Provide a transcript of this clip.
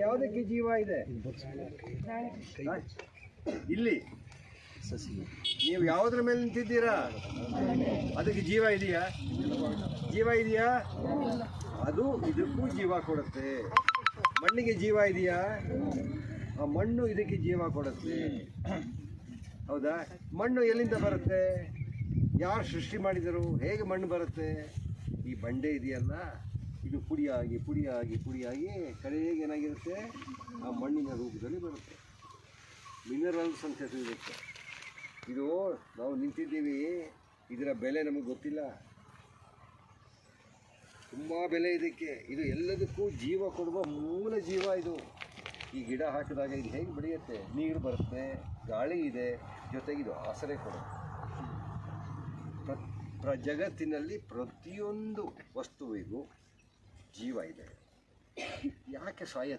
ಯಾವುದಕ್ಕೆ ಜೀವ ಇದೆ? ಇಲ್ಲಿ ನೀವು ಯಾವುದ್ರ ಮೇಲೆ ನಿಂತಿದ್ದೀರಾ? ಅದಕ್ಕೆ ಜೀವ ಇದೆಯಾ? ಜೀವ ಇದೆಯಾ? ಅದು ಇದಕ್ಕೂ ಜೀವ ಕೊಡುತ್ತೆ. ಮಣ್ಣಿಗೆ ಜೀವ ಇದೆಯಾ? ಆ ಮಣ್ಣು ಇದಕ್ಕೆ ಜೀವ ಕೊಡುತ್ತೆ. ಹೌದಾ? ಮಣ್ಣು ಎಲ್ಲಿಂದ ಬರುತ್ತೆ? ಯಾರು ಸೃಷ್ಟಿ ಮಾಡಿದರು? ಹೇಗೆ ಮಣ್ಣು ಬರುತ್ತೆ? ಈ ಬಂಡೆ ಇದೆಯಲ್ಲ, ಇದು ಪುಡಿಯಾಗಿ ಪುಡಿಯಾಗಿ ಪುಡಿಯಾಗಿ ಕಡೆಗೆ ಏನಾಗಿರುತ್ತೆ? ಆ ಮಣ್ಣಿನ ರೂಪದಲ್ಲಿ ಬರುತ್ತೆ. ಮಿನರಲ್ಸ್ ಅಂತ ತಿಳಿಯುತ್ತೆ. ಇದು ನಾವು ನಿಂತಿದ್ದೀವಿ, ಇದರ ಬೆಲೆ ನಮಗೆ ಗೊತ್ತಿಲ್ಲ. ತುಂಬ ಬೆಲೆ ಇದಕ್ಕೆ. ಇದು ಎಲ್ಲದಕ್ಕೂ ಜೀವ ಕೊಡುವ ಮೂಲ ಜೀವ ಇದು. ಈ ಗಿಡ ಹಾಕಿದಾಗ ಇದು ಹೇಗೆ ಬೆಳೆಯುತ್ತೆ? ನೀರು ಬರುತ್ತೆ, ಗಾಳಿ ಇದೆ, ಜೊತೆಗೆ ಇದು ಆಸರೆ ಕೊಡುತ್ತೆ. ಜಗತ್ತಿನಲ್ಲಿ ಪ್ರತಿಯೊಂದು ವಸ್ತುವಿಗೂ ಜೀವ ಇದೆ. ಯಾಕೆ ಸಾಯ